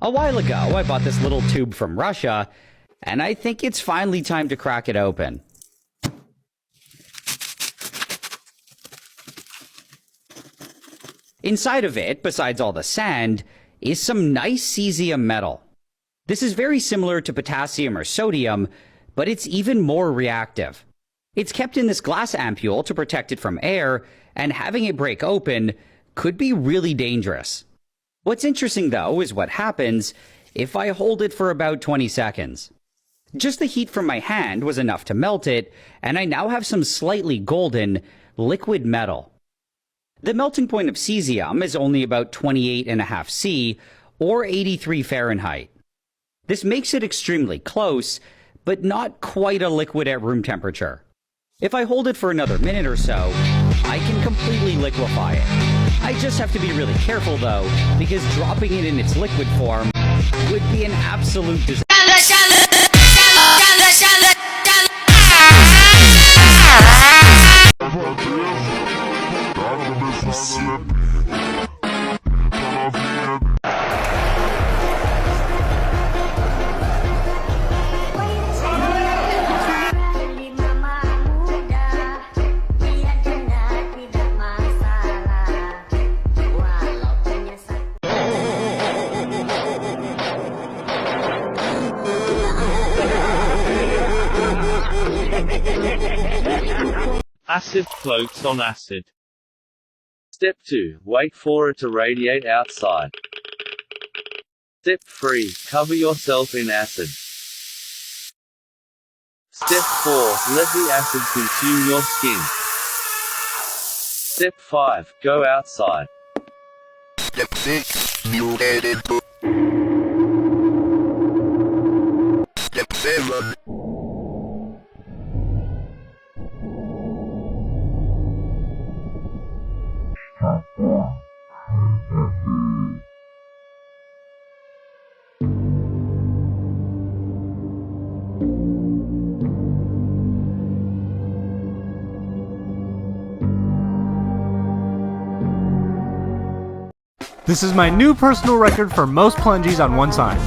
A while ago, I bought this little tube from Russia, and I think it's finally time to crack it open. Inside of it, besides all the sand, is some nice cesium metal. This is very similar to potassium or sodium, but it's even more reactive. It's kept in this glass ampule to protect it from air, and having it break open could be really dangerous. What's interesting, though, is what happens if I hold it for about 20 seconds. Just the heat from my hand was enough to melt it, and I now have some slightly golden, liquid metal. The melting point of cesium is only about 28.5 C, or 83 Fahrenheit. This makes it extremely close, but not quite a liquid at room temperature. If I hold it for another minute or so, I can completely liquefy it. I just have to be really careful, though, because dropping it in its liquid form would be an absolute disaster. Acid floats on acid. Step 2. Wait for it to radiate outside. Step 3. Cover yourself in acid. Step 4. Let the acid consume your skin. Step 5. Go outside. Step 6. Mutated. Step 7. This is my new personal record for most plungies on one side.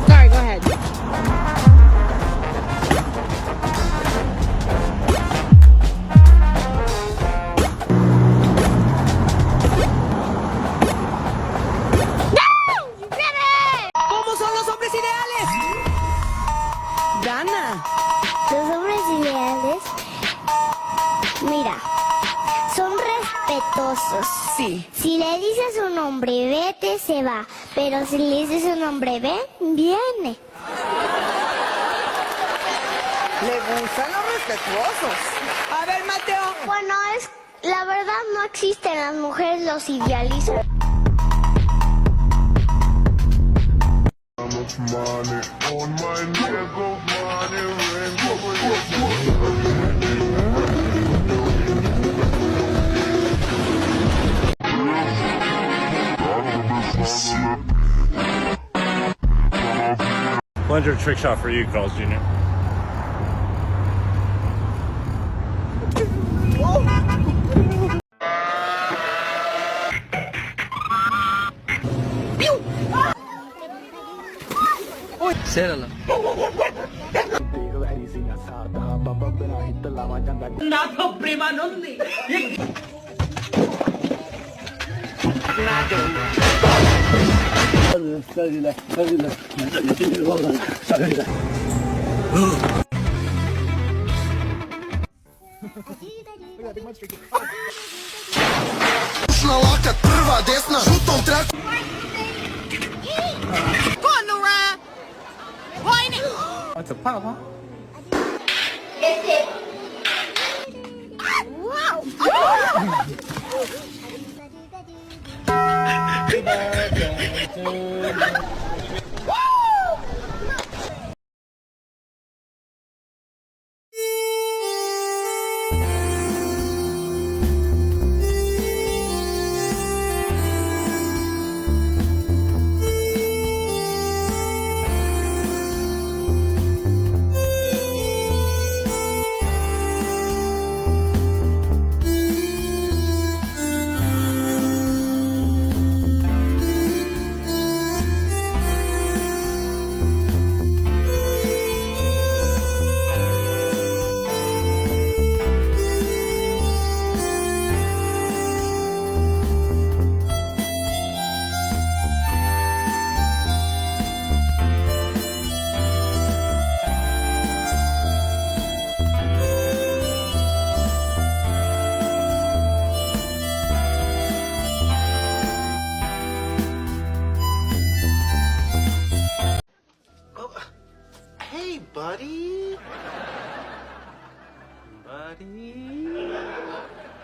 Sorry, go ahead. You did it! ¿Cómo son los hombres ideales? Gana. Los hombres ideales, mira, son respetuosos. Sí. Si le dices a un hombre vete, se va. Pero si le dices a un hombre ven, viene. Le gustan los respetuosos. A ver, Mateo. Bueno, la verdad no existen, las mujeres los idealizan. Plunger trick shot for you, Carl's Jr. Céralo. Nato prima nonni.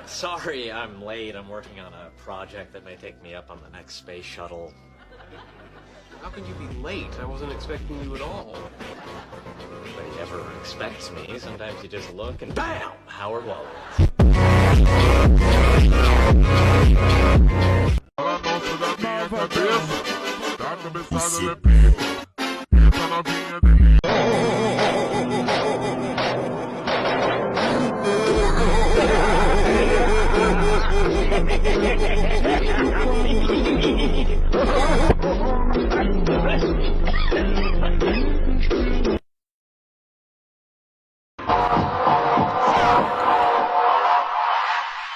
Sorry, I'm late. I'm working on a project that may take me up on the next space shuttle. How can you be late? I wasn't expecting you at all. Nobody ever expects me. Sometimes you just look and BAM! Howard Wallace.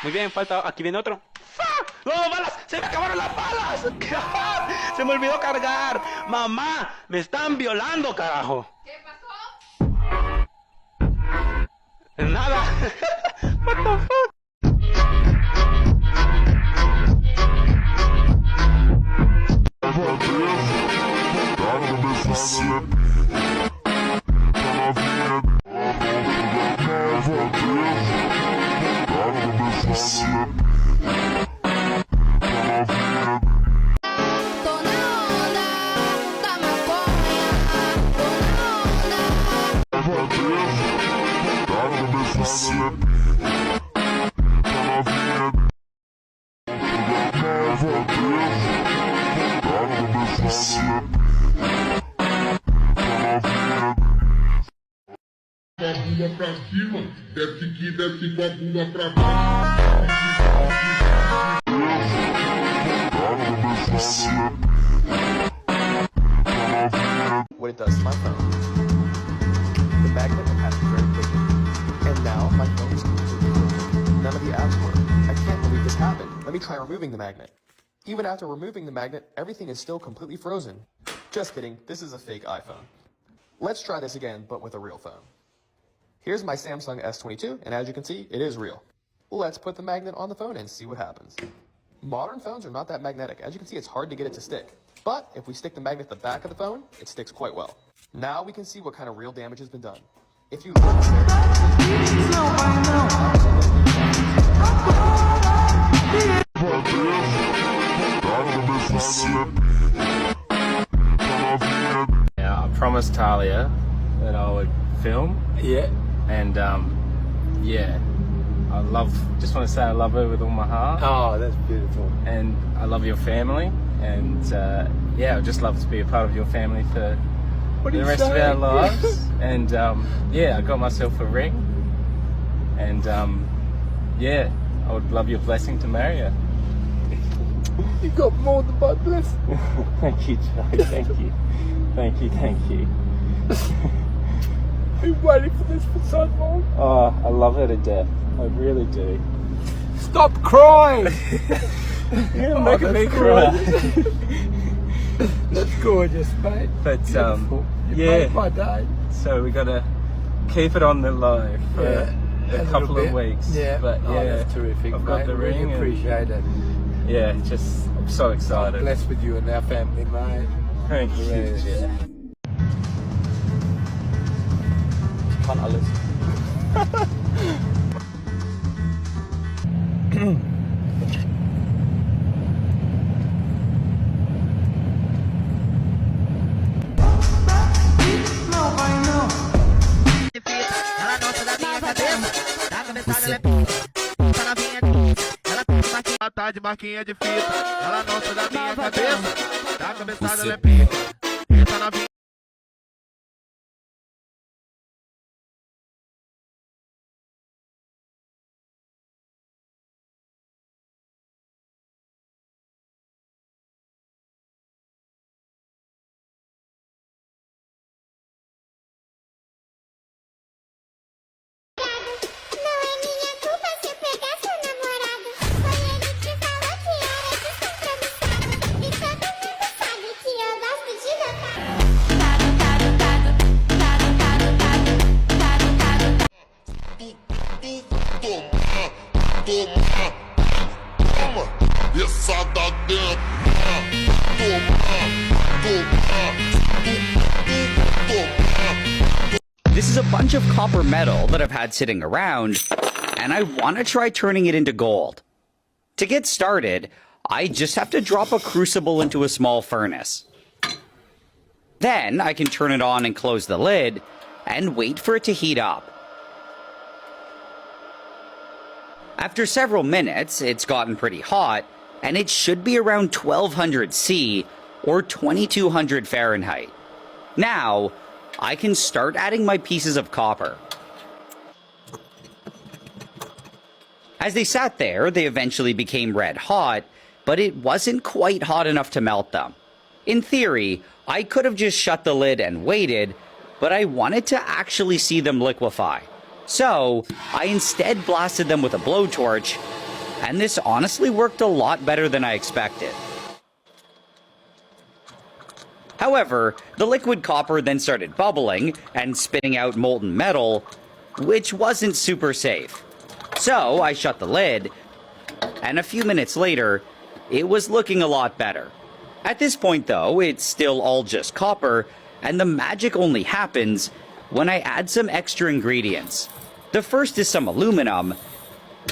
Muy bien, falta. Aquí viene otro. ¡No, balas! ¡Se me acabaron las balas! ¡Se me olvidó cargar! ¡Mamá! ¡Me están violando, carajo! ¿Qué pasó? Nada. What the fuck? Bunda pra cima, desce que desce com a bunda pra baixo. What it does to my phone. The magnet attaches very quickly. And now my phone is completely frozen. None of the apps work. I can't believe this happened. Let me try removing the magnet. Even after removing the magnet, everything is still completely frozen. Just kidding, this is a fake iPhone. Let's try this again, but with a real phone. Here's my Samsung S22, and as you can see, it is real. Let's put the magnet on the phone and see what happens. Modern phones are not that magnetic. As you can see, it's hard to get it to stick. But if we stick the magnet at the back of the phone, it sticks quite well. Now we can see what kind of real damage has been done. If you look I promised Talia that I would film. Yeah. And yeah, just want to say I love her with all my heart. Oh, that's beautiful. And I love your family. And yeah, I'd just love to be a part of your family for the rest of our lives. And yeah, I got myself a ring. And yeah, I would love your blessing to marry her. You got more than my blessing. Thank you, Joe. Thank you. Thank you, thank you. I've been waiting for this for so long. Oh, I love her to death. I really do. Stop crying! You're making me cry. That's gorgeous, mate. But yeah, made my day. So we gotta keep it on the low for a couple of weeks. Yeah, but yeah, that's terrific. I've got the ring. Really appreciate it. Yeah, just I'm so excited. I'm blessed with you and our family, mate. Thank you. Yeah. Kann alles. Tá de marquinha de fita, ela não sai da minha cabeça. Tá cabeçada, ela é pica. Entra na vinha. This is a bunch of copper metal that I've had sitting around, and I want to try turning it into gold. To get started, I just have to drop a crucible into a small furnace. Then I can turn it on and close the lid, and wait for it to heat up. After several minutes, it's gotten pretty hot, and it should be around 1200 C or 2200 Fahrenheit. Now, I can start adding my pieces of copper. As they sat there, they eventually became red hot, but it wasn't quite hot enough to melt them. In theory, I could have just shut the lid and waited, but I wanted to actually see them liquefy. So, I instead blasted them with a blowtorch, and this honestly worked a lot better than I expected. However, the liquid copper then started bubbling and spitting out molten metal, which wasn't super safe. So, I shut the lid, and a few minutes later, it was looking a lot better. At this point though, it's still all just copper, and the magic only happens when I add some extra ingredients. The first is some aluminum,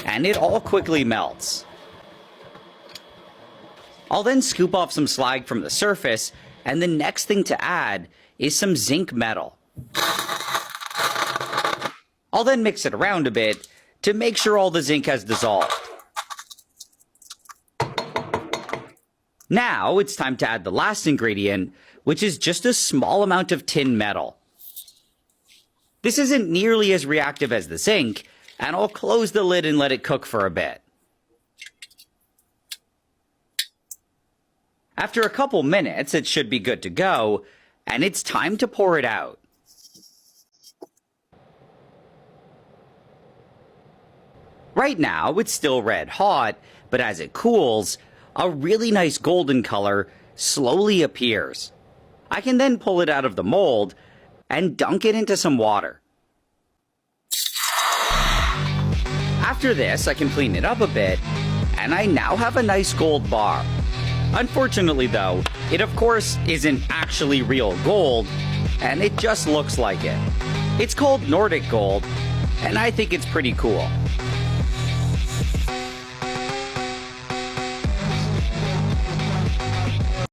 and it all quickly melts. I'll then scoop off some slag from the surface, and the next thing to add is some zinc metal. I'll then mix it around a bit to make sure all the zinc has dissolved. Now it's time to add the last ingredient, which is just a small amount of tin metal. This isn't nearly as reactive as the zinc, and I'll close the lid and let it cook for a bit. After a couple minutes, it should be good to go, and it's time to pour it out. Right now, it's still red hot, but as it cools, a really nice golden color slowly appears. I can then pull it out of the mold and dunk it into some water. After this, I can clean it up a bit, and I now have a nice gold bar. Unfortunately though, it of course isn't actually real gold, and it just looks like it. It's called Nordic gold, and I think it's pretty cool.